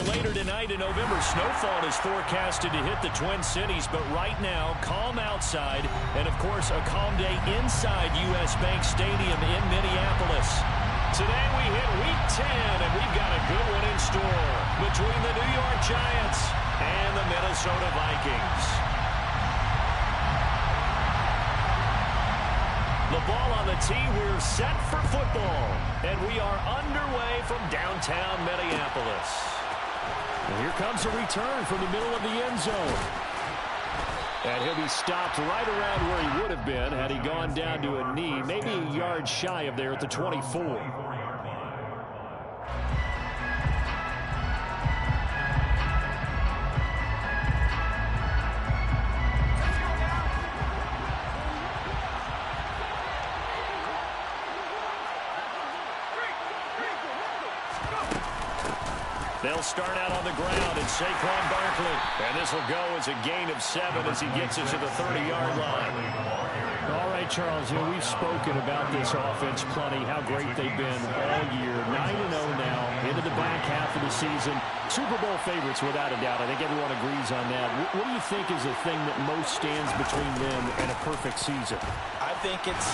And later tonight in November, snowfall is forecasted to hit the Twin Cities, but right now, calm outside, and of course, a calm day inside U.S. Bank Stadium in Minneapolis. Today we hit Week 10, and we've got a good one in store between the New York Giants and the Minnesota Vikings. The ball on the tee, we're set for football, and we are underway from downtown Minneapolis. And here comes a return from the middle of the end zone. And he'll be stopped right around where he would have been had he gone down to a knee, maybe a yard shy of there at the 24. They'll start out on the ground, and Saquon Barkley. And this will go as a gain of 7 as he gets it to the 30-yard line. All right, Charles, we've spoken about this offense plenty, how great they've been all year. 9-0 now, into the back half of the season. Super Bowl favorites, without a doubt. I think everyone agrees on that. What do you think is the thing that most stands between them and a perfect season? I think it's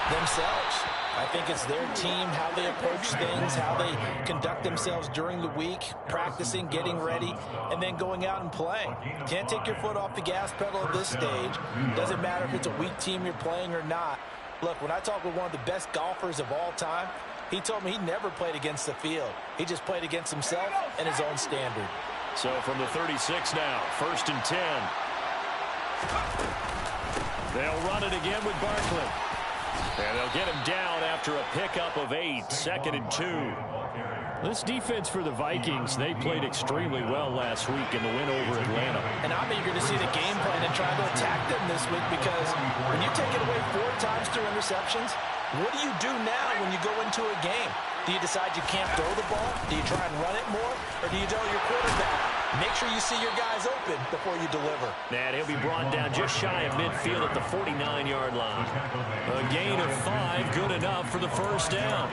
themselves. I think it's their team, how they approach things, how they conduct themselves during the week, practicing, getting ready, and then going out and playing. Can't take your foot off the gas pedal at this stage. Doesn't matter if it's a weak team you're playing or not. Look, when I talk with one of the best golfers of all time, he told me he never played against the field. He just played against himself and his own standard. So from the 36 now, 1st and 10. They'll run it again with Barkley. And they'll get him down after a pickup of 8, 2nd and 2. This defense for the Vikings, they played extremely well last week in the win over Atlanta. And I'm eager to see the game plan and try to attack them this week, because when you take it away 4 times through interceptions, what do you do now when you go into a game? Do you decide you can't throw the ball? Do you try and run it more? Or do you tell your quarterback, make sure you see your guys open before you deliver? And he'll be brought down just shy of midfield at the 49-yard line. A gain of 5, good enough for the first down.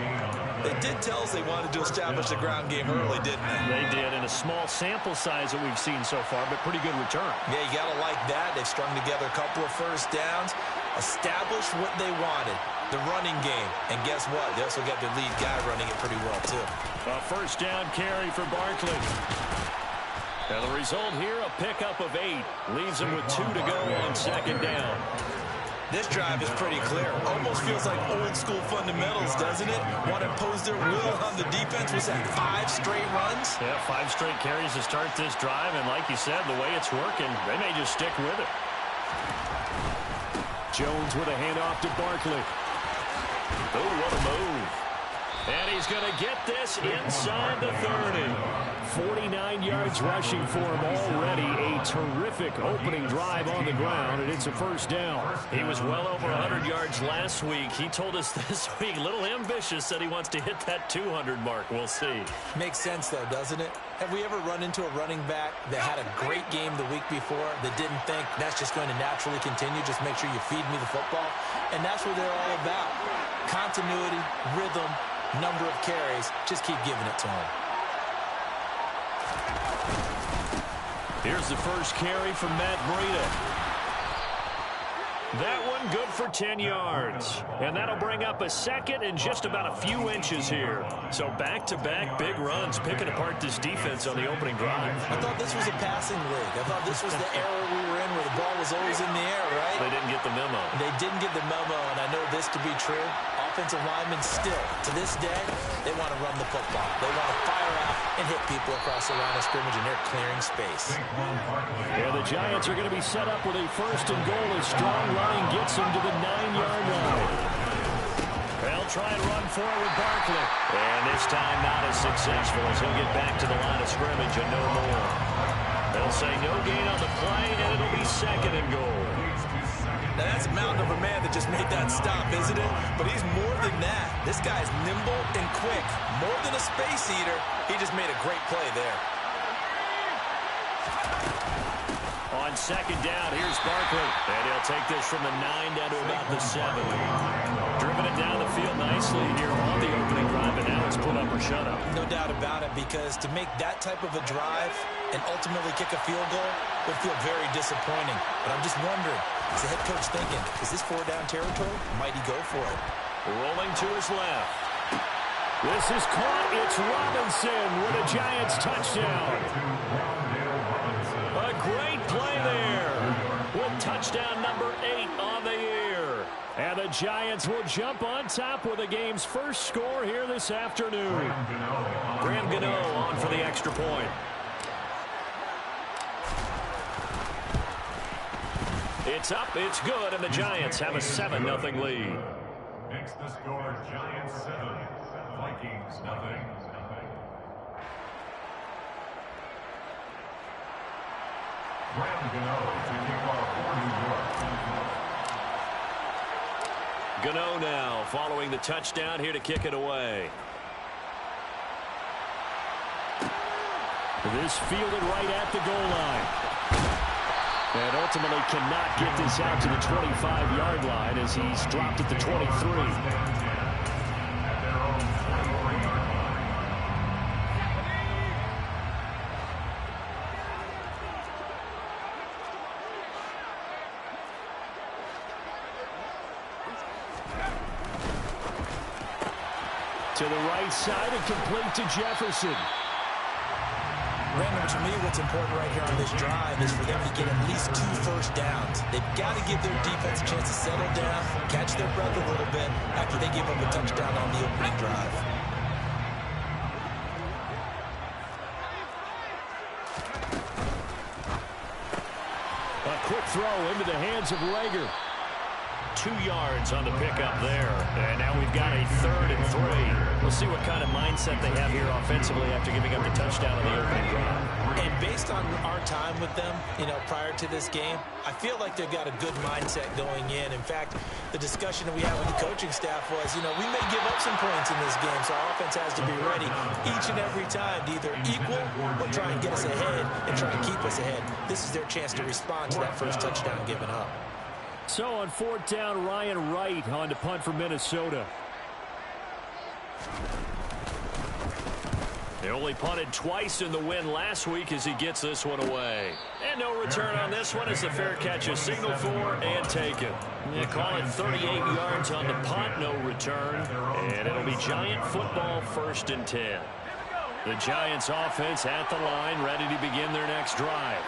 They did tell us they wanted to establish the ground game early, didn't they? They did, in a small sample size that we've seen so far, but pretty good return. Yeah, you got to like that. They've strung together a couple of first downs, established what they wanted, the running game. And guess what? They also got their lead guy running it pretty well, too. A first down carry for Barkley. And the result here, a pickup of 8. Leaves him with 2 to go on 2nd down. This drive is pretty clear. Almost feels like old-school fundamentals, doesn't it? Want to impose their will on the defense. Was that 5 straight runs? Yeah, 5 straight carries to start this drive. And like you said, the way it's working, they may just stick with it. Jones with a handoff to Barkley. Oh, what a move. And he's going to get this inside the 30. 49 yards rushing for him already. A terrific opening drive on the ground, and it's a first down. He was well over 100 yards last week. He told us this week, a little ambitious, said he wants to hit that 200 mark. We'll see. Makes sense, though, doesn't it? Have we ever run into a running back that had a great game the week before that didn't think that's just going to naturally continue? Just make sure you feed me the football. And that's what they're all about. Continuity, rhythm, number of carries. Just keep giving it to him. Here's the first carry from Matt Breida. That one good for 10 yards. And that'll bring up a second and just about a few inches here. So back-to-back big runs, picking apart this defense on the opening drive. I thought this was a passing league. I thought this was the era we were in where the ball was always in the air, right? They didn't get the memo. They didn't get the memo, and I know this to be true. Offensive linemen still, to this day, they want to run the football. They want to fire out and hit people across the line of scrimmage, and they're clearing space. Yeah, the Giants are going to be set up with a 1st and goal. A strong running gets them to the 9-yard line. They'll try and run forward with Barkley. And this time not as successful as he'll get back to the line of scrimmage and no more. They'll say no gain on the play, and it'll be 2nd and goal. Now, that's a mountain of a man that just made that stop, isn't it? But he's more than that. This guy's nimble and quick. More than a space eater, he just made a great play there. On on second down. Here's Barkley. And he'll take this from the 9 down to about the 7. Driven it down the field nicely here on the opening drive, and now it's put up or shut up. No doubt about it, because to make that type of a drive and ultimately kick a field goal would feel very disappointing. But I'm just wondering, is the head coach thinking, is this 4-down territory? Might he go for it? Rolling to his left. This is caught. It's Robinson with a Giants touchdown. A great play there with touchdown number 8 on the year. And the Giants will jump on top with the game's first score here this afternoon. Graham Gano on for the extra point. It's up, it's good, and the Giants have a 7-0 lead. Makes the score Giants 7, Vikings nothing. Graham Gano to kick off for New York. Gano now following the touchdown here to kick it away. This fielded right at the goal line. And ultimately cannot get this out to the 25-yard line as he's dropped at the 23. To the right side and complete to Jefferson. Randall, to me, what's important right here on this drive is for them to get at least 2 first downs. They've got to give their defense a chance to settle down, catch their breath a little bit after they give up a touchdown on the opening drive. A quick throw into the hands of Rager. 2 yards on the pickup there. And now we've got a 3rd and 3. We'll see what kind of mindset they have here offensively after giving up the touchdown on the opening drive. And based on our time with them, prior to this game, I feel like they've got a good mindset going in. In fact, the discussion that we had with the coaching staff was, we may give up some points in this game, so our offense has to be ready each and every time to either equal or try and get us ahead and try and keep us ahead. This is their chance to respond to that first touchdown given up. So on 4th down, Ryan Wright on to punt for Minnesota. They only punted twice in the win last week as he gets this one away. And no return on this one as the fair catch is signaled for and taken. They call it 38 yards on the punt, no return. And it'll be Giant football 1st and 10. The Giants offense at the line, ready to begin their next drive.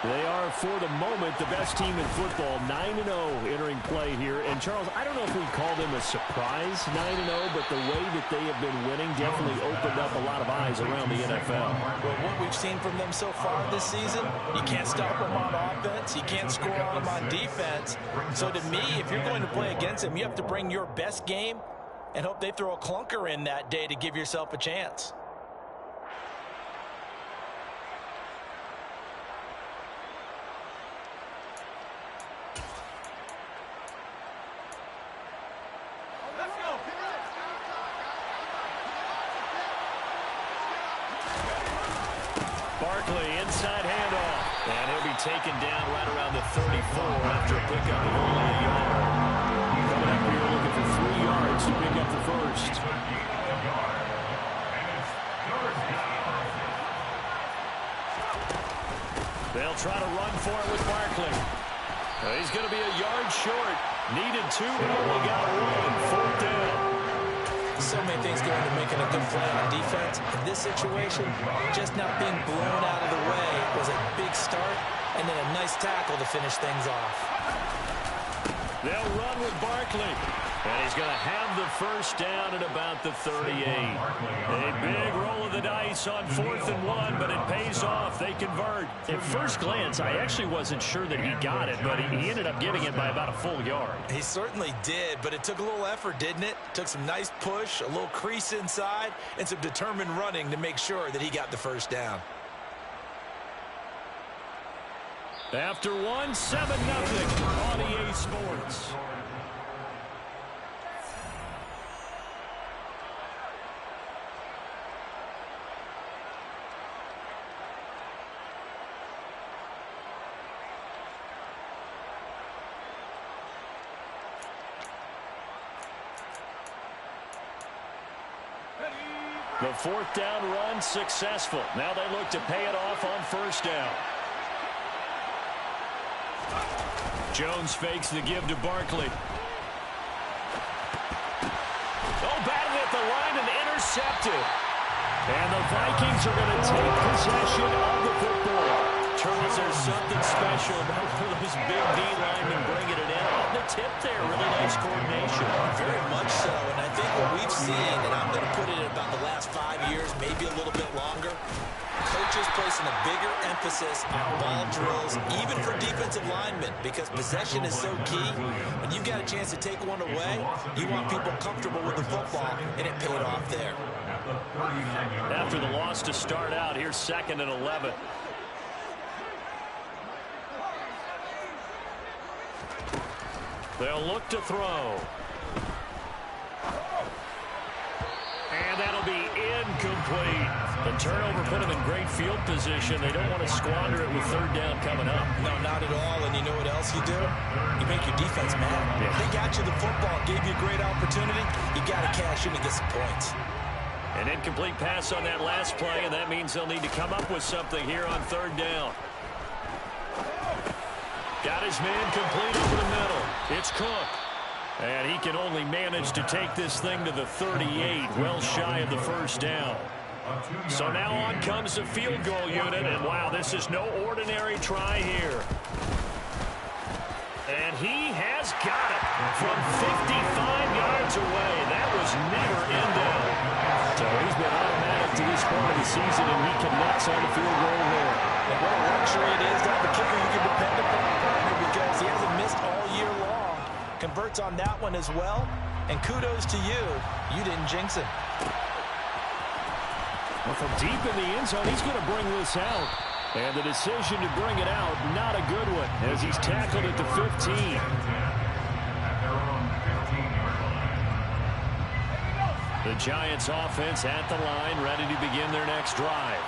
They are, for the moment, the best team in football, 9-0 entering play here. And, Charles, I don't know if we call them a surprise 9-0, but the way that they have been winning definitely opened up a lot of eyes around the NFL. Well, what we've seen from them so far this season, you can't stop them on offense. You can't score on them on defense. So, to me, if you're going to play against them, you have to bring your best game and hope they throw a clunker in that day to give yourself a chance. Barkley, inside handoff. And he'll be taken down right around the 34 after a pickup of only a yard. Coming up here looking for 3 yards to pick up the first. They'll try to run for it with Barkley. He's going to be a yard short. Needed 2, but only got 1. 4th down. So many things go into making a good play on defense. In this situation, just not being blown out of the way was a big start, and then a nice tackle to finish things off. They'll run with Barkley. And he's going to have the first down at about the 38. A big roll of the dice on 4th and 1, but it pays off. They convert. At first glance, I actually wasn't sure that he got it, but he ended up getting it by about a full yard. He certainly did, but it took a little effort, didn't it? Took some nice push, a little crease inside, and some determined running to make sure that he got the first down. After 1, 7-0 on EA Sports. The fourth down run successful. Now they look to pay it off on first down. Jones fakes the give to Barkley. Oh, batted at the line and intercepted. And the Vikings are going to take possession of the football. Charles, there's something special about one of those big D linemen bringing it in. On the tip there, really nice coordination. Very much so, and I think what we've seen, and I'm going to put it in about the last 5 years, maybe a little bit longer, coaches placing a bigger emphasis on ball drills, even for defensive linemen, because possession is so key. When you've got a chance to take one away, you want people comfortable with the football, and it paid off there. After the loss to start out, here's 2nd and 11. They'll look to throw. And that'll be incomplete. The turnover put them in great field position. They don't want to squander it with third down coming up. No, not at all. And you know what else you do? You make your defense mad. Yeah. They got you the football, gave you a great opportunity. You got to cash in and get some points. An incomplete pass on that last play, and that means they'll need to come up with something here on third down. Got his man complete over the middle. It's Cook. And he can only manage to take this thing to the 38, well shy of the first down. So now on comes the field goal unit, and wow, this is no ordinary try here. And he has got it from 55 yards away. That was never in doubt. So he's been automatic to this point of the season, and he connects on the field goal there. And what a luxury it is to have a kicker you can depend upon, because he hasn't missed all year long. Converts on that one as well. And kudos to you. You didn't jinx him. Well, from deep in the end zone, he's going to bring this out. And the decision to bring it out, not a good one, as he's tackled at the 15. The Giants offense at the line, ready to begin their next drive.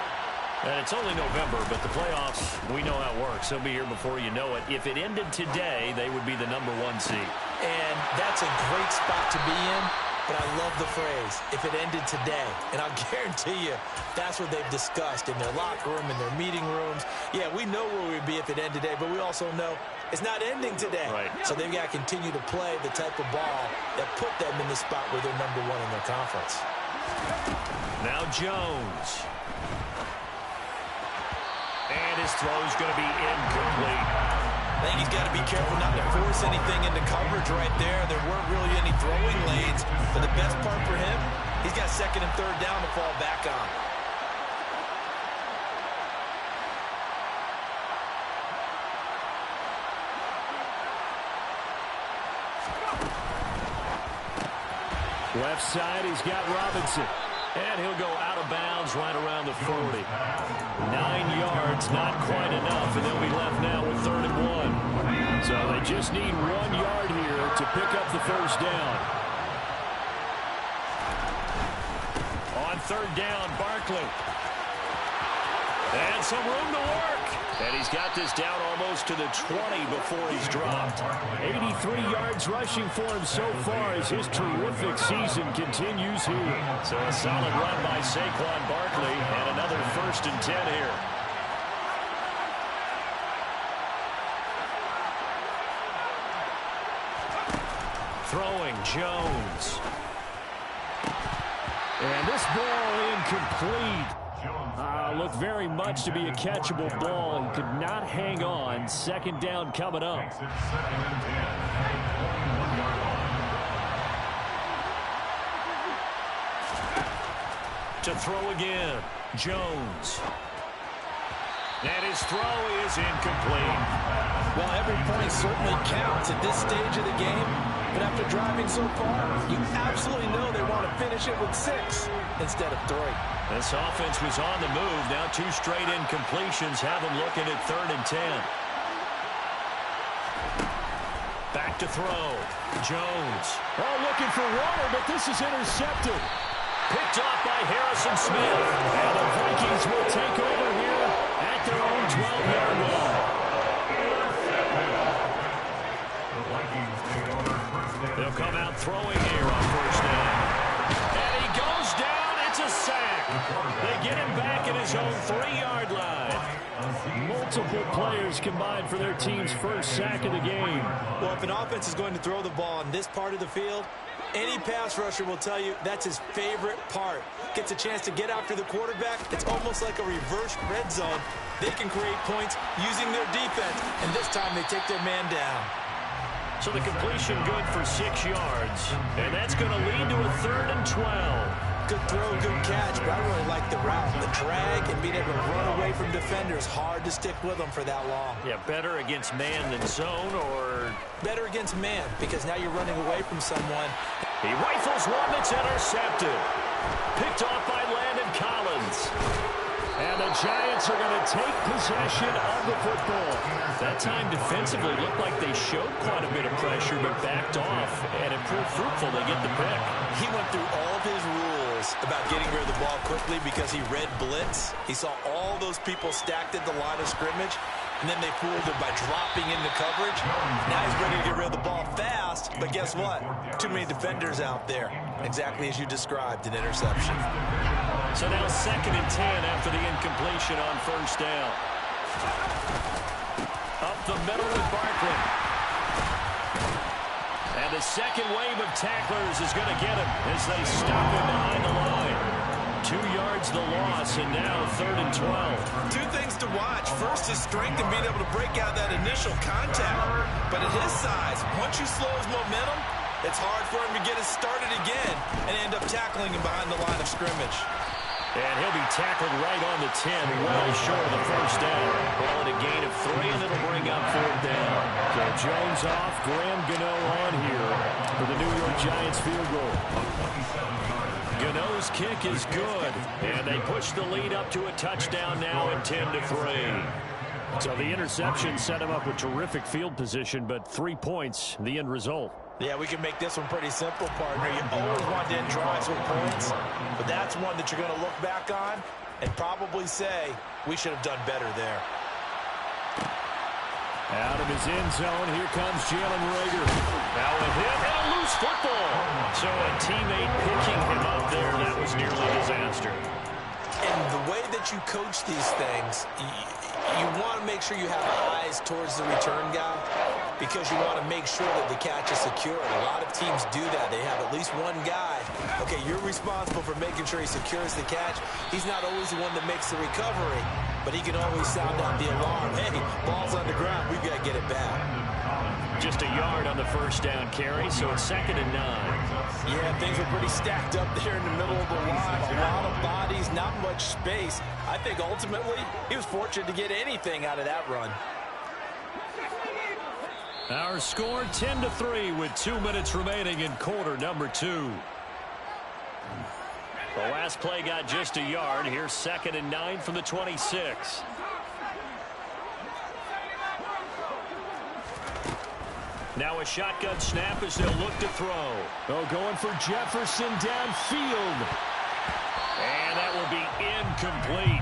And it's only November, but the playoffs, we know how it works. They'll be here before you know it. If it ended today, they would be the #1 seed. And that's a great spot to be in. But I love the phrase, if it ended today. And I'll guarantee you, that's what they've discussed in their locker room, in their meeting rooms. Yeah, we know where we'd be if it ended today, but we also know it's not ending today. Right. So they've got to continue to play the type of ball that put them in the spot where they're #1 in their conference. Now Jones. And his throw's going to be incomplete. I think he's got to be careful not to force anything into coverage right there. There weren't really any throwing lanes. But the best part for him, he's got 2nd and 3rd down to fall back on. Left side, he's got Robinson. And he'll go out of bounds right around the 40. 9 yards, not quite enough, and they'll be left now with 3rd and 1. So they just need 1 yard here to pick up the first down. On 3rd down, Barkley. And some room to work. And he's got this down almost to the 20 before he's dropped. 83 yards rushing for him so far as his terrific season continues here. So a solid run by Saquon Barkley and another 1st and 10 here. Throwing Jones. And this ball incomplete. Looked very much to be a catchable ball. He could not hang on. 2nd down coming up. To throw again, Jones. And his throw is incomplete. Well, every point certainly counts at this stage of the game. But after driving so far, you absolutely know they want to finish it with 6 instead of 3. This offense was on the move. Now 2 straight incompletions have them looking at 3rd and 10. Back to throw. Jones. Oh, looking for water, but this is intercepted. Picked off by Harrison Smith. And the Vikings will take over here at their own 12-yard line. They'll come out throwing here on 1st down. And he goes down. It's a sack. 3-yard line. Multiple players combined for their team's first sack of the game. Well, if an offense is going to throw the ball in this part of the field, any pass rusher will tell you that's his favorite part. Gets a chance to get after the quarterback. It's almost like a reverse red zone. They can create points using their defense, and this time they take their man down. So the completion good for 6 yards, and that's going to lead to a 3rd and 12. Good throw, good catch, but I really like the route. The drag and being able to run away from defenders, hard to stick with them for that long. Yeah, better against man than zone, or? Better against man, because now you're running away from someone. He rifles one that's intercepted. Picked off by Landon Collins. And the Giants are going to take possession of the football. That time defensively looked like they showed quite a bit of pressure, but backed off, and it proved fruitful. They get the pick. He went through all of his rules about getting rid of the ball quickly because he read blitz. He saw all those people stacked at the line of scrimmage, and then they fooled him by dropping into coverage. Now he's ready to get rid of the ball fast, but guess what? Too many defenders out there. Exactly as you described, an interception. So now 2nd and 10 after the incompletion on 1st down. Up the middle with Barkley. And the second wave of tacklers is going to get him as they stop him behind the line. 2 yards the loss, and now 3rd and 12. 2 things to watch. First, his strength and being able to break out that initial contact. But at his size, once you slow his momentum, it's hard for him to get it started again and end up tackling him behind the line of scrimmage. And he'll be tackled right on the 10, well short of the 1st down. Well, at a gain of 3, and it'll bring up 4th down. So Jones off, Graham Gano on here for the New York Giants field goal. Gano's kick is good, and they push the lead up to a touchdown now at 10-3. So the interception set him up with terrific field position, but 3 points, the end result. Yeah, we can make this one pretty simple, partner. You always want to end drives with points, but that's one that you're going to look back on and probably say, we should have done better there. Out of his end zone, here comes Jalen Reagor. Now a hit and a loose football. So a teammate picking him up there, that was nearly a disaster. And the way that you coach these things, you want to make sure you have eyes towards the return guy because you want to make sure that the catch is secure. A lot of teams do that. They have at least one guy. Okay, you're responsible for making sure he secures the catch. He's not always the one that makes the recovery, but he can always sound out the alarm. Hey, ball's on the ground. We've got to get it back. Just a yard on the 1st down carry, so it's 2nd and 9. Yeah, things were pretty stacked up there in the middle of the line. A lot of bodies, not much space. I think ultimately he was fortunate to get anything out of that run. Our score 10-3 with 2 minutes remaining in quarter number 2. The last play got just a yard. Here's 2nd and 9 from the 26. Now a shotgun snap as they'll look to throw. Oh, going for Jefferson downfield. And that will be incomplete.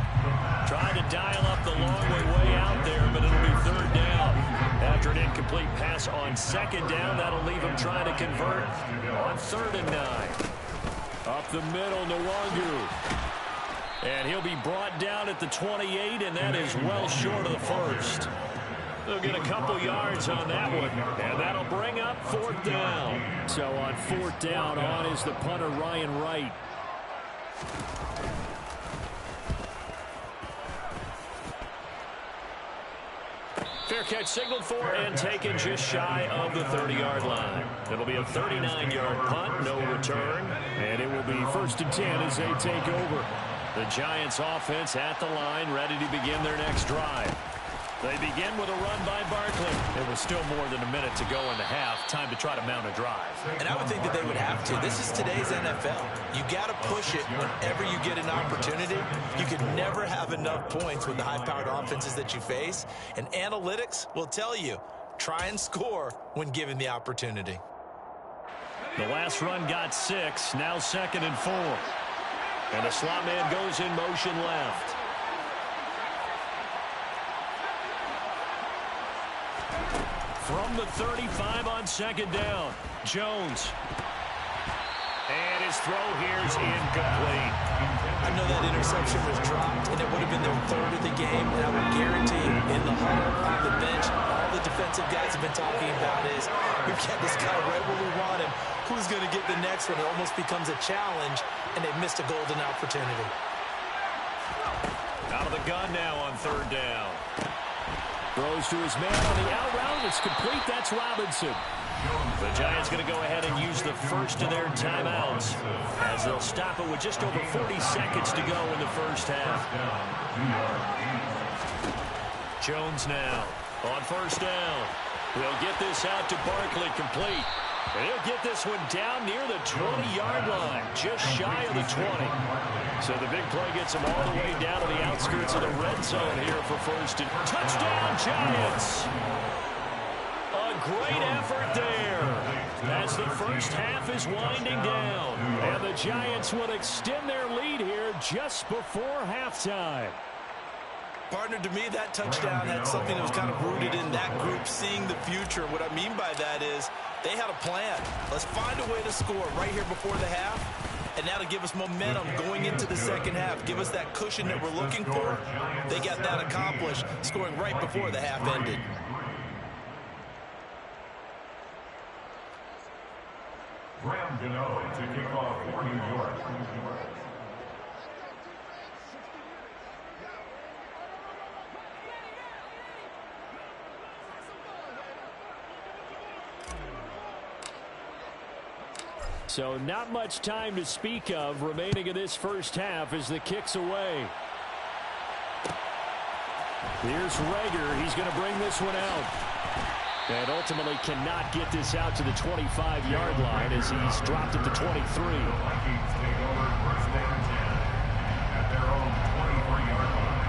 Trying to dial up the long way out there, but it'll be 3rd down. After an incomplete pass on 2nd down, that'll leave him trying to convert on 3rd and 9. Up the middle, Nwangu. And he'll be brought down at the 28, and that is well short of the 1st. They'll get a couple yards on that one, and that'll bring up 4th down. So on 4th down, on is the punter, Ryan Wright. Fair catch signaled for and taken just shy of the 30-yard line. It'll be a 39-yard punt, no return, and it will be 1st and 10 as they take over. The Giants offense at the line, ready to begin their next drive. They begin with a run by Barkley. It was still more than a minute to go in the half. Time to try to mount a drive. And I would think that they would have to. This is today's NFL. You got to push it whenever you get an opportunity. You can never have enough points with the high-powered offenses that you face. And analytics will tell you, try and score when given the opportunity. The last run got 6. Now 2nd and 4. And the slot man goes in motion left. From the 35 on 2nd down, Jones. And his throw here is incomplete. I know that interception was dropped, and it would have been their third of the game, and I would guarantee in the huddle, on the bench, all the defensive guys have been talking about is, we've got this guy right where we want him. Who's going to get the next one? It almost becomes a challenge, and they've missed a golden opportunity. Out of the gun now on third down. Throws to his man on the out route. It's complete. That's Robinson. The Giants going to go ahead and use the first of their timeouts as they'll stop it with just over 40 seconds to go in the first half. Jones now on first down. He'll get this out to Barkley, complete. And he'll get this one down near the 20-yard line, just shy of the 20. So the big play gets him all the way down to the outskirts of the red zone here for first and touchdown, Giants. A great effort there as the first half is winding down. And the Giants will extend their lead here just before halftime. Partner, to me, that touchdown had something that was kind of rooted in that group seeing the future. What I mean by that is they had a plan. Let's find a way to score right here before the half. And that'll give us momentum going into the second half. Give us that cushion that we're looking for. They got that accomplished, scoring right before the half ended. Graham Gano to kick off for New York. So not much time to speak of remaining in this first half as the kick's away. Here's Rager. He's going to bring this one out. And ultimately cannot get this out to the 25-yard line as he's dropped it to 23. Vikings take over first and 10 at their own 23-yard line.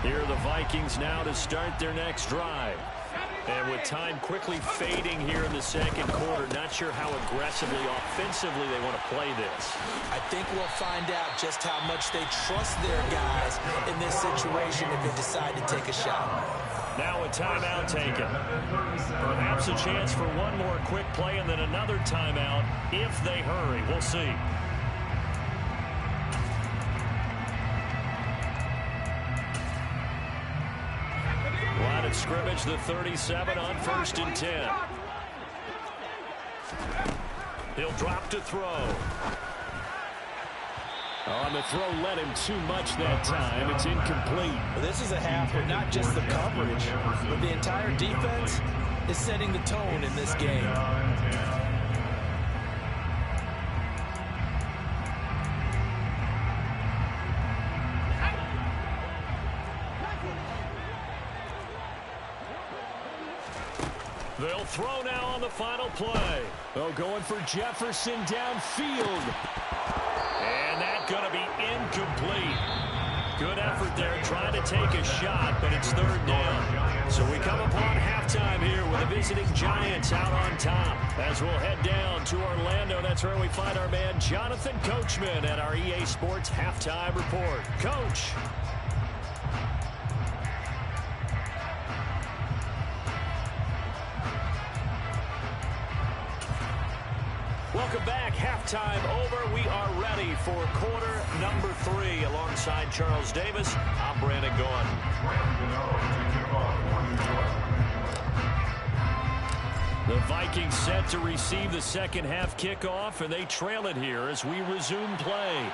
Here are the Vikings now to start their next drive. And with time quickly fading here in the second quarter, not sure how aggressively, offensively they want to play this. I think we'll find out just how much they trust their guys in this situation if they decide to take a shot. Now a timeout taken. Perhaps a chance for one more quick play and then another timeout if they hurry. We'll see. Line of scrimmage, the 37 on first and 10. He'll drop to throw. On the throw, let him too much that time. It's incomplete. Well, this is a half where not just the coverage, but the entire defense is setting the tone in this game. They'll throw now on the final play. Oh, going for Jefferson downfield. And that's going to be incomplete. Good effort there trying to take a shot, but it's third down. So we come upon halftime here with the visiting Giants out on top. As we'll head down to Orlando, that's where we find our man Jonathan Coachman at our EA Sports Halftime Report. Coach. Welcome back. Halftime over. We are ready for quarter number 3. Alongside Charles Davis, I'm Brandon Gaughan. The Vikings set to receive the second half kickoff, and they trail it here as we resume play.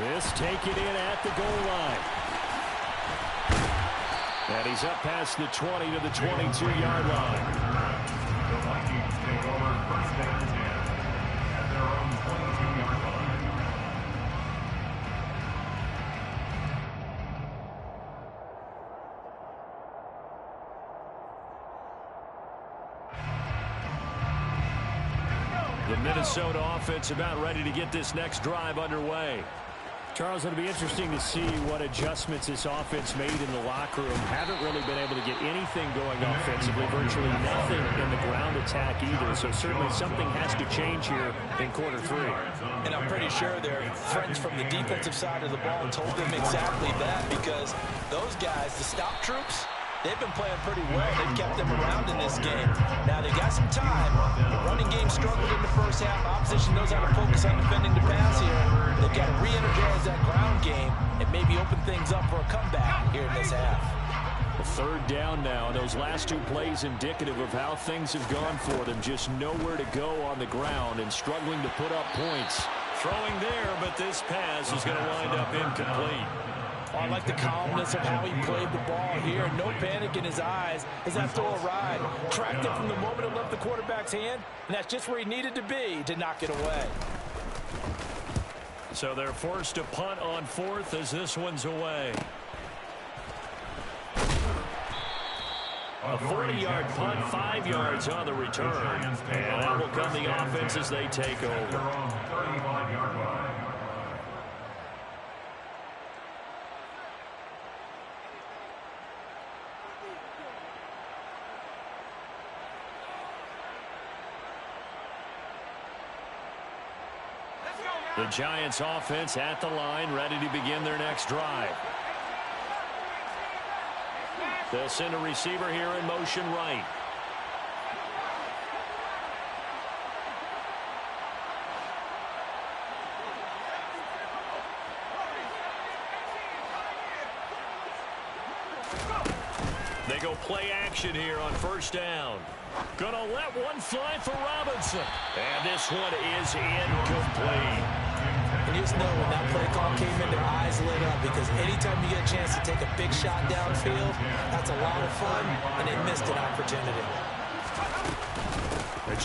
This taken in at the goal line. And he's up past the 20 to the 22-yard line. The Vikings take over first and 10 at their own 22-yard line. The Minnesota offense about ready to get this next drive underway. Charles, it'll be interesting to see what adjustments this offense made in the locker room. Haven't really been able to get anything going offensively, virtually nothing in the ground attack either. So certainly something has to change here in quarter 3. And I'm pretty sure their friends from the defensive side of the ball told them exactly that, because those guys, the stop troops, They've been playing pretty well. They've kept them around in this game. Now, they got some time. The running game struggled in the first half. Opposition knows how to focus on defending the pass here. They've got to re-energize that ground game and maybe open things up for a comeback here in this half. Third down now. Those last two plays indicative of how things have gone for them. Just nowhere to go on the ground and struggling to put up points. Throwing there, but this pass is going to wind up incomplete. Oh, I like the calmness of how he played the ball here. No panic in his eyes as that throw arrived. Tracked it from the moment it left the quarterback's hand, and that's just where he needed to be to knock it away. So they're forced to punt on fourth as this one's away. A 40-yard punt, 5 yards on the return. And that will come the offense as they take over. The Giants offense at the line, ready to begin their next drive. They'll send a receiver here in motion right. They go play action here on first down. Gonna let one fly for Robinson. And this one is incomplete. And you just know when that play call came in, their eyes lit up, because anytime you get a chance to take a big shot downfield, that's a lot of fun, and they missed an opportunity.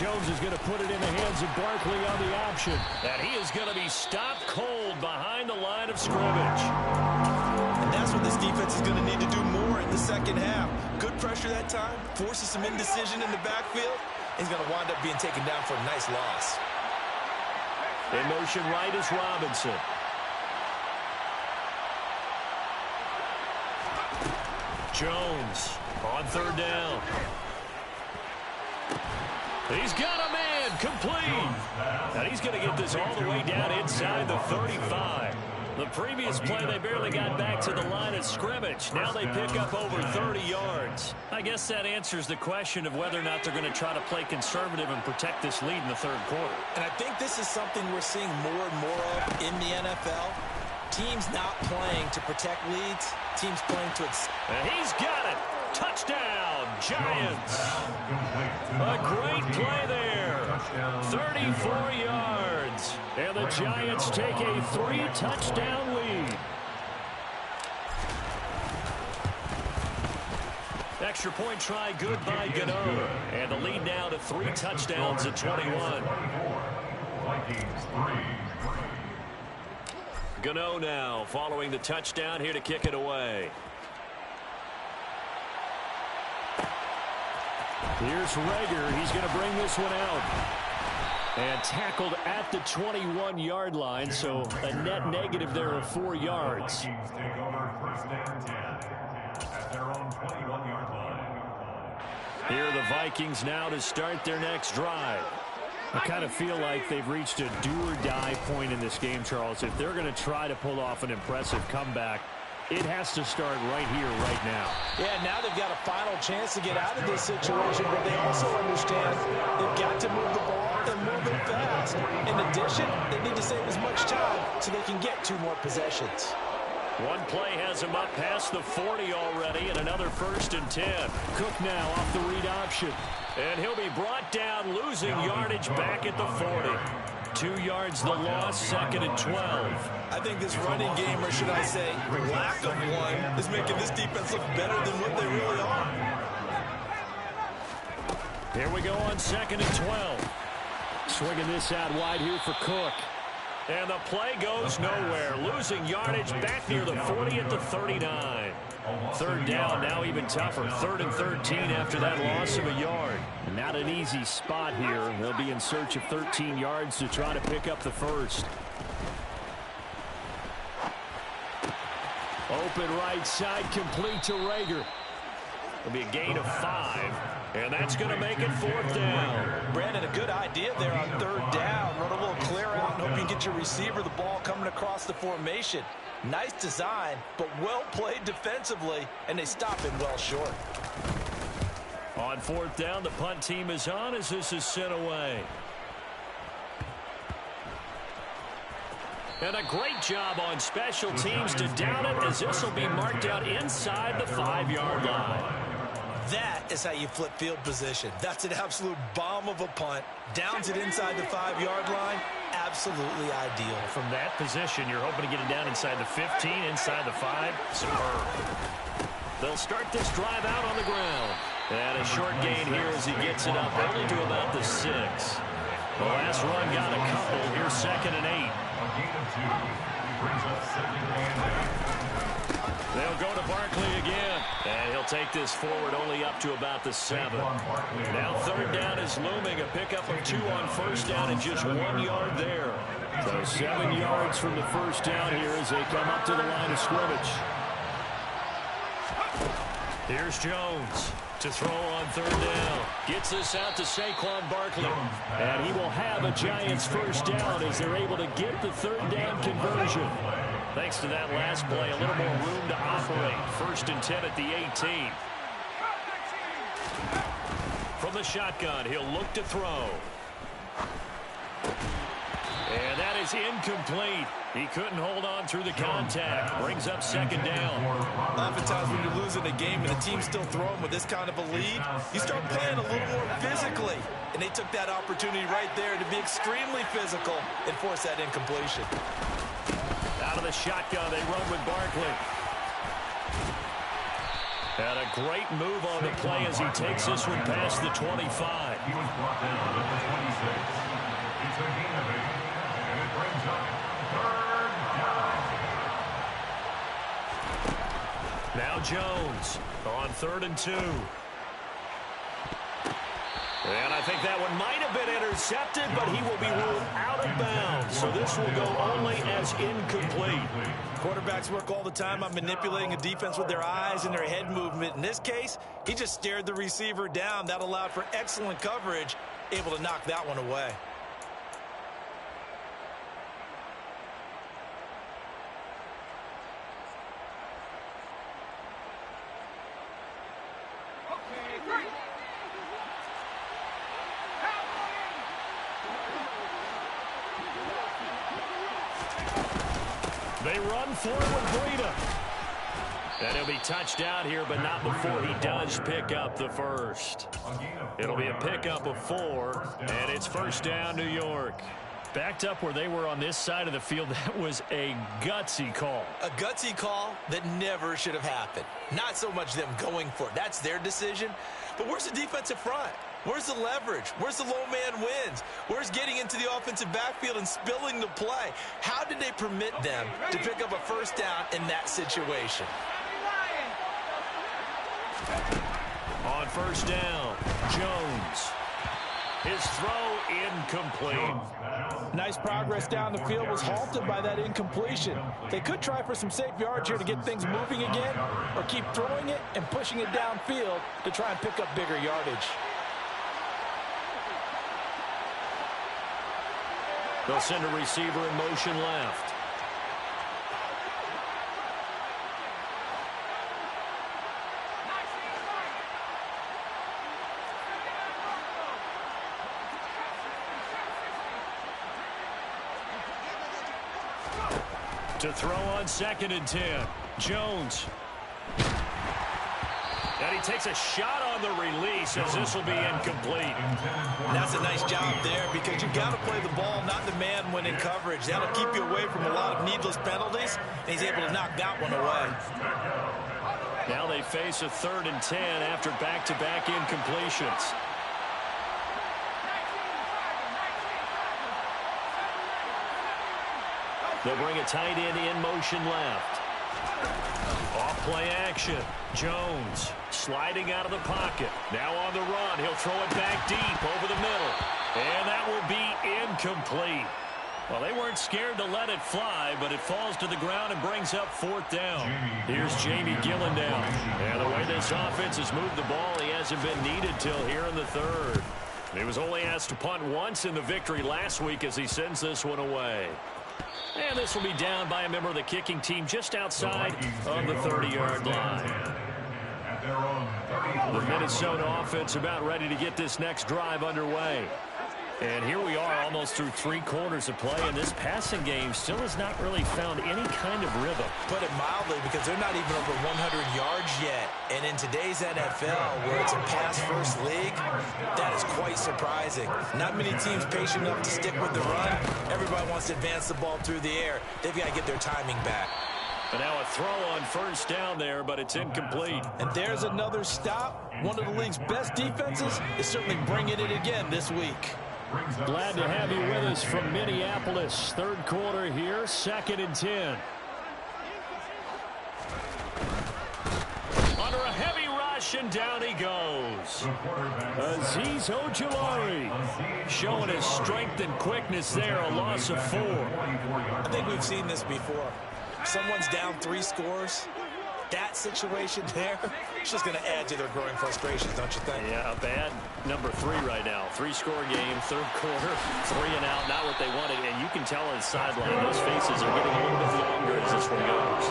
Jones is going to put it in the hands of Barkley on the option. And he is going to be stopped cold behind the line of scrimmage. And that's what this defense is going to need to do more in the second half. Good pressure that time, forces some indecision in the backfield. He's going to wind up being taken down for a nice loss. In motion right is Robinson. Jones on third down. He's got a man complete. And he's going to get this all the way down inside the 35. The previous play, they barely got back to the line of scrimmage. Now they pick up over 30 yards. I guess that answers the question of whether or not they're going to try to play conservative and protect this lead in the third quarter. And I think this is something we're seeing more and more of in the NFL. Teams not playing to protect leads. Teams playing to... And he's got it. Touchdown, Giants. A great play there. 34 yards. And the Giants take a 3-touchdown lead. Extra point try good by Gano. And the lead now to 3 touchdowns at 21. Gano now following the touchdown here to kick it away. Here's Rager. He's going to bring this one out. And tackled at the 21-yard line, so a net negative there of 4 yards. Here are the Vikings now to start their next drive. I kind of feel like they've reached a do-or-die point in this game, Charles. If they're going to try to pull off an impressive comeback, it has to start right here, right now. Yeah, now they've got a final chance to get out of this situation, but they also understand they've got to move the ball and move it fast. In addition, they need to save as much time so they can get 2 more possessions. One play has him up past the 40 already, and another 1st and 10. Cook now off the read option. And he'll be brought down, losing yardage back at the 40. 2 yards the loss, 2nd and 12. I think this running game, or should I say lack of one, is making this defense look better than what they really are. Here we go on 2nd and 12. Swinging this out wide here for Cook. And the play goes nowhere. Losing yardage back near the 40 at the 39. Third down, now even tougher. 3rd and 13 after that loss of a yard. Not an easy spot here. They'll be in search of 13 yards to try to pick up the first. Open right side, complete to Rager. It'll be a gain of 5. And that's going to make it 4th down. Brandon, a good idea there on 3rd down. Run a little clear out and hope you get your receiver the ball coming across the formation. Nice design, but well played defensively, and they stop him well short. On fourth down, the punt team is on as this is sent away. And a great job on special teams to down it, as this will be marked out inside the 5-yard line. That is how you flip field position. That's an absolute bomb of a punt. Downs it inside the 5-yard line. Absolutely ideal. From that position, you're hoping to get it down inside the 15, inside the 5. Superb. They'll start this drive out on the ground. And a short gain here as he gets it up only to about the 6. The last run got a couple. Here's 2nd and 8. They'll go to Barkley again. And he'll take this forward only up to about the 7. Now 3rd down is looming. A pickup of 2 on 1st down and just 1 yard there. So 7 yards from the 1st down here as they come up to the line of scrimmage. Here's Jones to throw on 3rd down. Gets this out to Saquon Barkley. And he will have a Giants 1st down as they're able to get the 3rd down conversion. Thanks to that last play, a little more room to operate. 1st and 10 at the 18. From the shotgun, he'll look to throw. And that is incomplete. He couldn't hold on through the contact. Brings up 2nd down. Oftentimes when you're losing a game and the team's still throwing with this kind of a lead, you start playing a little more physically. And they took that opportunity right there to be extremely physical and force that incompletion. Out of the shotgun, they run with Barkley. And a great move on the play as he takes this one past the 25. He was brought down at the 26. It's a gain of 8, and it brings up 3rd down. Now Jones on 3rd and 2. And I think that one might have been intercepted, but he will be ruled out of bounds. So this will go only as incomplete. Quarterbacks work all the time on manipulating a defense with their eyes and their head movement. In this case, he just stared the receiver down. That allowed for excellent coverage, able to knock that one away. They run forward with Breida. And he'll be touched out here, but not before he does pick up the 1st. It'll be a pickup of 4, and it's 1st down, New York. Backed up where they were on this side of the field, that was a gutsy call. A gutsy call that never should have happened. Not so much them going for it. That's their decision. But where's the defensive front? Where's the leverage? Where's the low man wins? Where's getting into the offensive backfield and spilling the play? How did they permit them to pick up a 1st down in that situation? On 1st down, Jones. His throw incomplete. Nice progress down the field was halted by that incompletion. They could try for some safe yards here to get things moving again, or keep throwing it and pushing it downfield to try and pick up bigger yardage. They'll send a receiver in motion left. To throw on 2nd and 10. Jones. And he takes a shot on the release as this will be incomplete. That's a nice job there because you've got to play the ball, not the man when in coverage. That'll keep you away from a lot of needless penalties, and he's able to knock that one away. Now they face a 3rd and 10 after back-to-back incompletions. They'll bring a tight end in motion left. Off play action. Jones sliding out of the pocket. Now on the run. He'll throw it back deep over the middle. And that will be incomplete. Well, they weren't scared to let it fly, but it falls to the ground and brings up 4th down. Here's Jamie Gillendown. And the way this offense has moved the ball, he hasn't been needed till here in the 3rd. He was only asked to punt once in the victory last week as he sends this one away. And this will be down by a member of the kicking team just outside of the 30-yard line. The Minnesota offense about ready to get this next drive underway. And here we are almost through 3 quarters of play, and this passing game still has not really found any kind of rhythm. Put it mildly, because they're not even over 100 yards yet. And in today's NFL, where it's a pass-first league, that is quite surprising. Not many teams patient enough to stick with the run. Everybody wants to advance the ball through the air. They've got to get their timing back. And now a throw on first down there, but it's incomplete. And there's another stop. One of the league's best defenses is certainly bringing it again this week. Glad to have you with us from Minneapolis. Third quarter here, 2nd and 10. Under a heavy rush, and down he goes. Azeez Ojulari showing his strength and quickness there, a loss of 4. I think we've seen this before. Someone's down 3 scores. That situation there, it's just going to add to their growing frustrations, don't you think? Yeah, a bad number 3 right now. 3-score game, third quarter, 3 and out, not what they wanted. And you can tell on the sideline, those faces are getting a little bit longer as this one goes.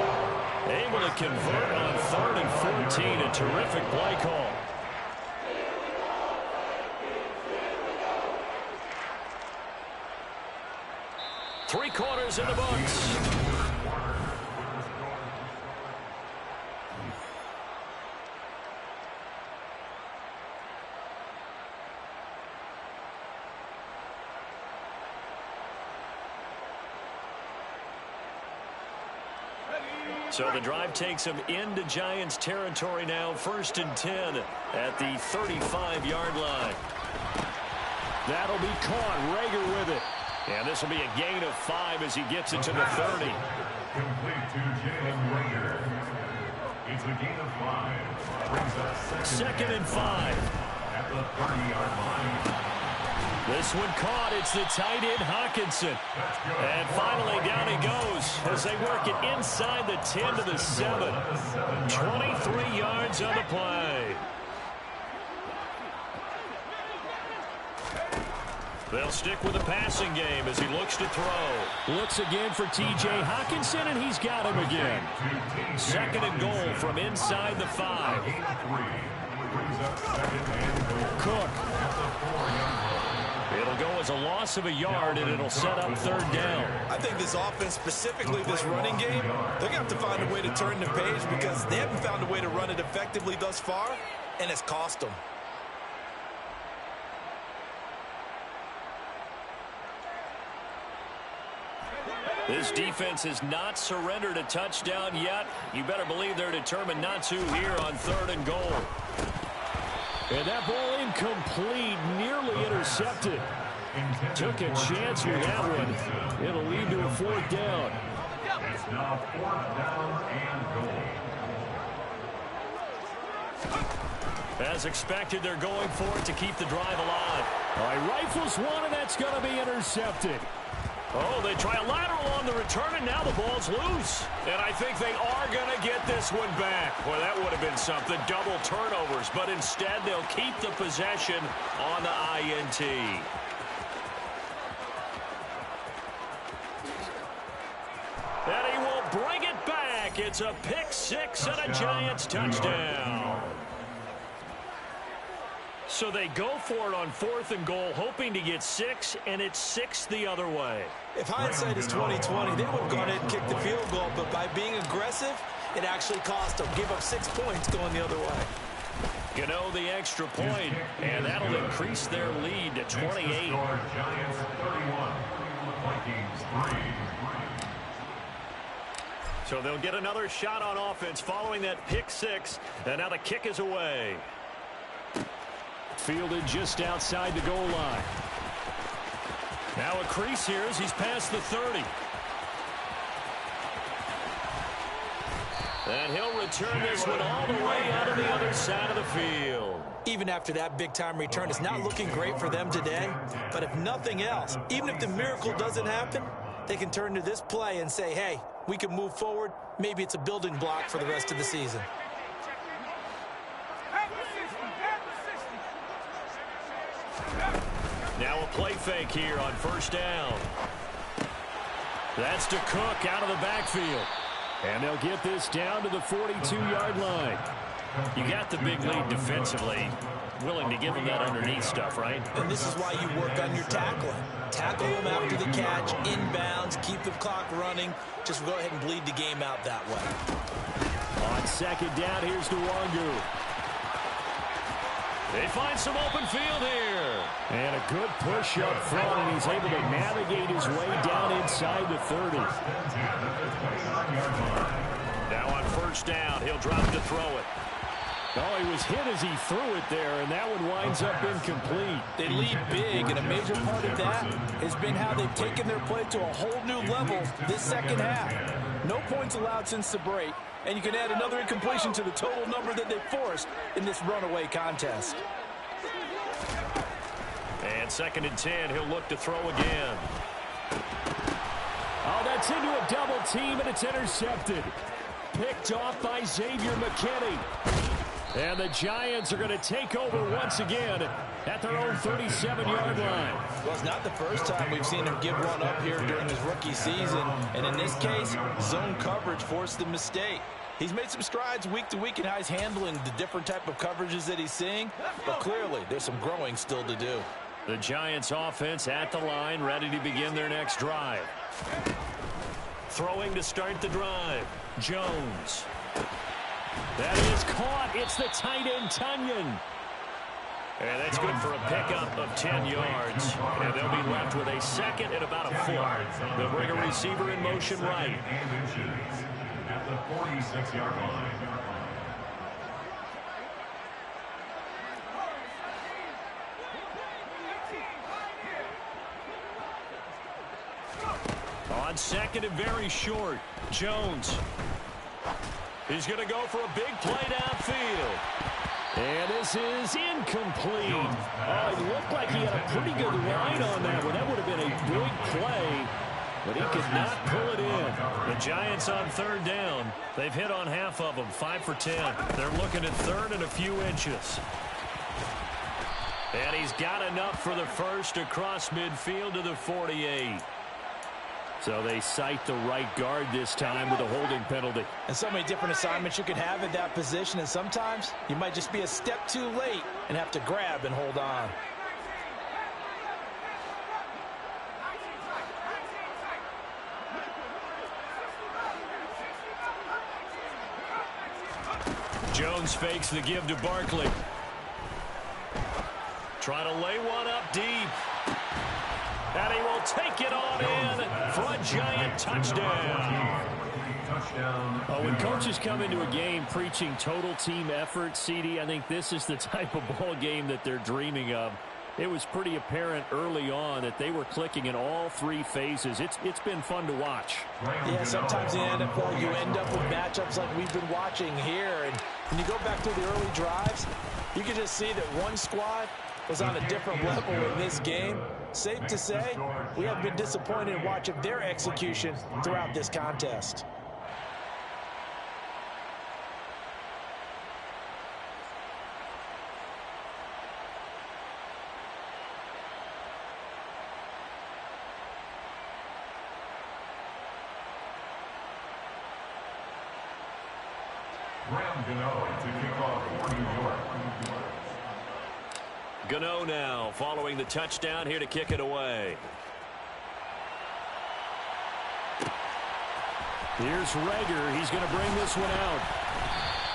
Able to convert on 3rd and 14, a terrific play call. Three quarters in the books. So the drive takes them into Giants territory now. 1st and 10 at the 35-yard line. That'll be caught. Rager with it. And this will be a gain of 5 as he gets it to the 30. Complete to Jalen Rager. It's a gain of 5. Brings us 2nd and 5. At the 30-yard line. This one caught. It's the tight end, Hawkinson. And finally, down he goes as they work it inside the 10 to the 7. 23 yards on the play. They'll stick with the passing game as he looks to throw. Looks again for T.J. Hawkinson, and he's got him again. 2nd and goal from inside the 5. Cook. It'll go as a loss of a yard, and it'll set up 3rd down. I think this offense, specifically this running game, they're going to have to find a way to turn the page because they haven't found a way to run it effectively thus far, and it's cost them. This defense has not surrendered a touchdown yet. You better believe they're determined not to here on 3rd and goal. And that ball incomplete, nearly intercepted. Took a chance with that one. It'll lead to a 4th down. It's now 4th down and goal. As expected, they're going for it to keep the drive alive. All right, rifles one, and that's going to be intercepted. Oh, they try a lateral on the return, and now the ball's loose. And I think they are going to get this one back. Well, that would have been something, double turnovers. But instead, they'll keep the possession on the INT. And he will bring it back. It's a pick 6 and a Giants touchdown. So they go for it on 4th and goal, hoping to get 6, and it's 6 the other way. If hindsight is 20/20, they would have gone ahead and kicked the field goal, but by being aggressive, it actually cost them. Give up 6 points going the other way. You know, the extra point, and that'll increase their lead to 28. Giants 31, Vikings 3. So they'll get another shot on offense following that pick 6, and now the kick is away. Fielded just outside the goal line. Now a crease here as he's past the 30. And he'll return this one all the way out of the other side of the field. Even after that big-time return, it's not looking great for them today. But if nothing else, even if the miracle doesn't happen, they can turn to this play and say, hey, we can move forward. Maybe it's a building block for the rest of the season. Now a play fake here on 1st down. That's to Cook out of the backfield. And they'll get this down to the 42-yard line. You got the big lead defensively. Willing to give them that underneath stuff, right? And this is why you work on your tackling. Tackle them after the catch, inbounds, keep the clock running. Just go ahead and bleed the game out that way. On second down, here's Nwangu. They find some open field here. And a good push up front, and he's able to navigate his way down inside the 30. Now on first down, he'll drop to throw it. Oh, he was hit as he threw it there, and that one winds up incomplete. They lead big, and a major part of that has been how they've taken their play to a whole new level this second half. No points allowed since the break, and you can add another incompletion to the total number that they forced in this runaway contest. And second and 10, he'll look to throw again. Oh, that's into a double team, and it's intercepted. Picked off by Xavier McKinney. And the Giants are going to take over once again at their own 37-yard line. Well, it's not the first time we've seen him give one up here during his rookie season. And in this case, zone coverage forced the mistake. He's made some strides week to week in how he's handling the different type of coverages that he's seeing. But clearly, there's some growing still to do. The Giants offense at the line, ready to begin their next drive. Throwing to start the drive. Jones. That is caught. It's the tight end, Tunyon. And that's good for a pickup of 10 yards. And they'll be left with a second and about a foot. They'll bring a receiver in motion right. At the 46-yard line. On second and very short, Jones. He's going to go for a big play downfield. And this is incomplete. Oh, it looked like he had a pretty good line on that one. That would have been a big play, but he could not pull it in. The Giants on third down. They've hit on half of them, 5 for 10. They're looking at third and a few inches. And he's got enough for the first across midfield to the 48. So they cite the right guard this time with a holding penalty. And so many different assignments you could have at that position, and sometimes you might just be a step too late and have to grab and hold on. Jones fakes the give to Barkley. Trying to lay one up deep. And he will take it on in for a Giant touchdown. Oh, when coaches come into a game preaching total team effort, CD, I think this is the type of ball game that they're dreaming of. It was pretty apparent early on that they were clicking in all three phases. It's been fun to watch. Yeah, sometimes in the NFL you end up with matchups like we've been watching here. And when you go back through the early drives, you can just see that one squad was on a different level in this game. Safe to say, we have been disappointed in watching their execution throughout this contest. To kick off for New York. Gano now following the touchdown here to kick it away. Here's Rager. He's going to bring this one out.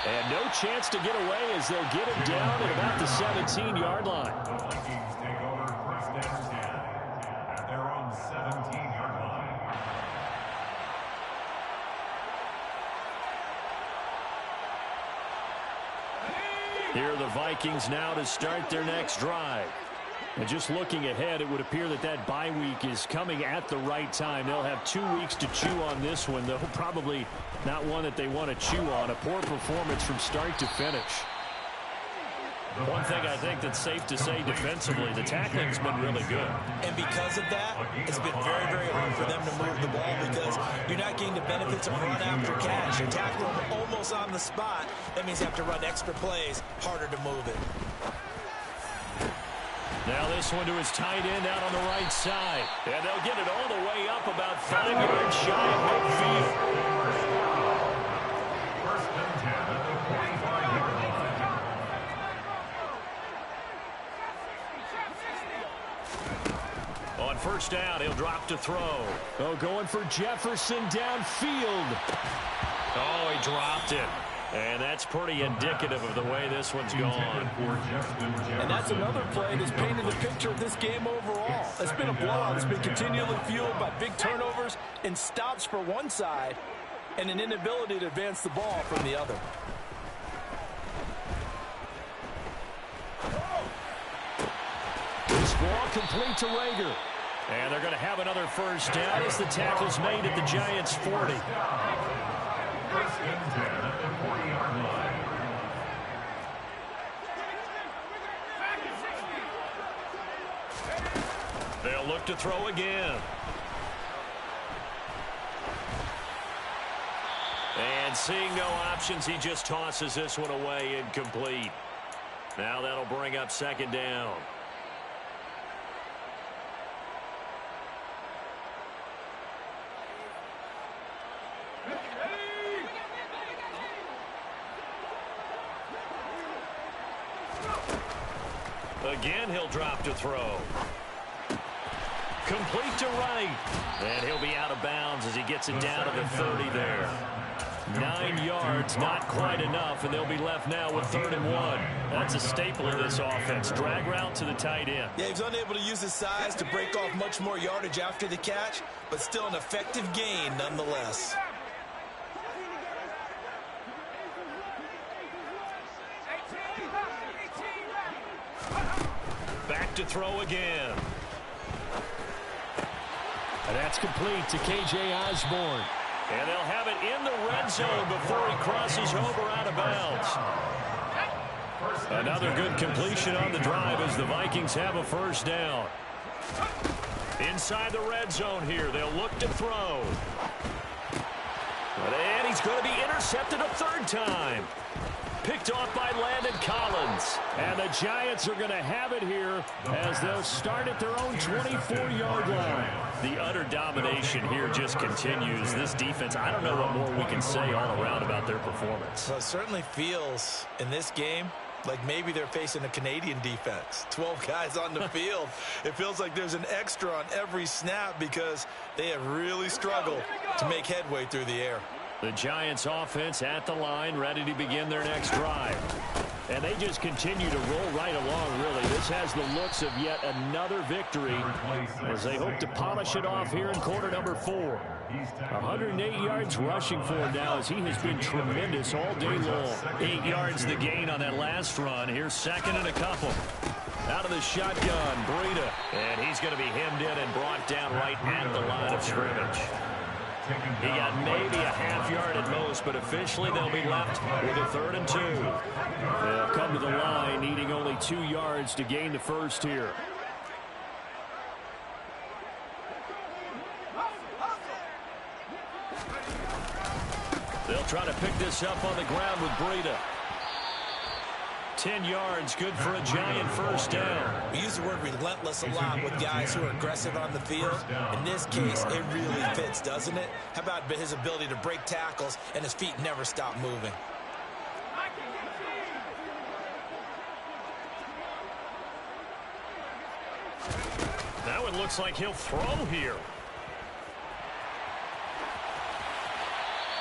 And no chance to get away as they'll get him down at about the 17-yard line. The Vikings take over first down 10 at their own 17-yard line. Here are the Vikings now to start their next drive. And just looking ahead, it would appear that that bye week is coming at the right time. They'll have 2 weeks to chew on this one, though probably not one that they want to chew on. A poor performance from start to finish. One thing I think that's safe to say defensively, the tackling's been really good. And because of that, it's been very, very hard for them to move the ball because you're not getting the benefits of run after catch. You're tackling them almost on the spot. That means you have to run extra plays, harder to move it. Now this one to his tight end out on the right side. And they'll get it all the way up about 5 yards shy of midfield. First and 10 at the 45-yard line. On first down, he'll drop to throw. Oh, going for Jefferson downfield. Oh, he dropped it. And that's pretty indicative of the way this one's gone. And that's another play that's painted the picture of this game overall. It's been a blowout. It's been continually fueled by big turnovers and stops for one side and an inability to advance the ball from the other. This ball complete to Rager. And they're going to have another first down as the tackle's made at the Giants' 40. First and 10 at the 40-yard line. They'll look to throw again. And seeing no options, he just tosses this one away incomplete. Now that'll bring up second down. Again, he'll drop to throw. Complete to right. And he'll be out of bounds as he gets it down to the 30 there. 9 yards, not quite enough, and they'll be left now with 3rd and 1. That's a staple of this offense. Drag route to the tight end. Yeah, he's unable to use his size to break off much more yardage after the catch, but still an effective gain nonetheless. Back to throw again. And that's complete to K.J. Osborne. And they'll have it in the red zone before he crosses over out of bounds. Another good completion on the drive as the Vikings have a first down. Inside the red zone here, they'll look to throw. And he's going to be intercepted a 3rd time. Picked off by Landon Collins. And the Giants are going to have it here as they'll start at their own 24-yard line. The utter domination here just continues. This defense, I don't know what more we can say all around about their performance. Well, it certainly feels in this game like maybe they're facing a Canadian defense. 12 guys on the field. It feels like there's an extra on every snap because they have really struggled to make headway through the air. The Giants offense at the line, ready to begin their next drive. And they just continue to roll right along, really. This has the looks of yet another victory as they hope to polish it off here in quarter number 4. 108 yards rushing for him now as he has been tremendous all day long. 8 yards the gain on that last run. Here's 2nd and a couple. Out of the shotgun, Breida. And he's going to be hemmed in and brought down right at the line of scrimmage. He got maybe a half yard at most, but officially they'll be left with a 3rd and 2. They'll come to the line, needing only 2 yards to gain the first here. They'll try to pick this up on the ground with Breida. 10 yards, good for a Giant first down. We use the word relentless a lot with guys who are aggressive on the field. In this case, it really fits, doesn't it? How about his ability to break tackles and his feet never stop moving? That one looks like he'll throw here.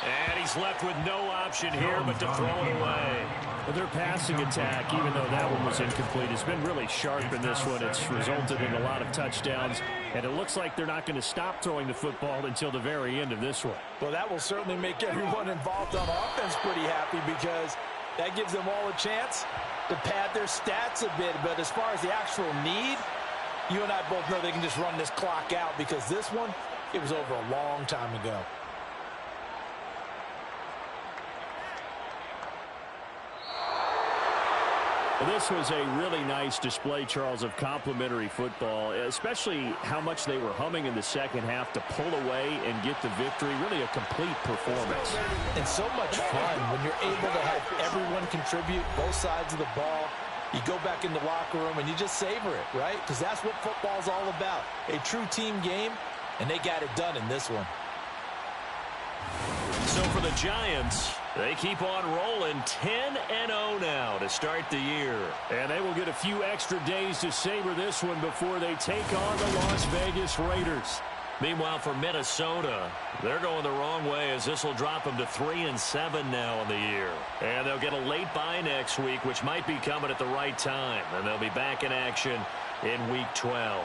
And he's left with no option here but to throw it away. Well, their passing attack, even though that one was incomplete, has been really sharp in this one. It's resulted in a lot of touchdowns, and it looks like they're not going to stop throwing the football until the very end of this one. Well, that will certainly make everyone involved on offense pretty happy because that gives them all a chance to pad their stats a bit. But as far as the actual need, you and I both know they can just run this clock out because this one, it was over a long time ago. Well, this was a really nice display, Charles, of complimentary football, especially how much they were humming in the second half to pull away and get the victory. Really a complete performance. And so much fun when you're able to have everyone contribute, both sides of the ball. You go back in the locker room and you just savor it, right? Because that's what football's all about. A true team game, and they got it done in this one. So for the Giants, they keep on rolling 10-0 now to start the year. And they will get a few extra days to savor this one before they take on the Las Vegas Raiders. Meanwhile, for Minnesota, they're going the wrong way as this will drop them to 3-7 now in the year. And they'll get a late bye next week, which might be coming at the right time. And they'll be back in action in Week 12.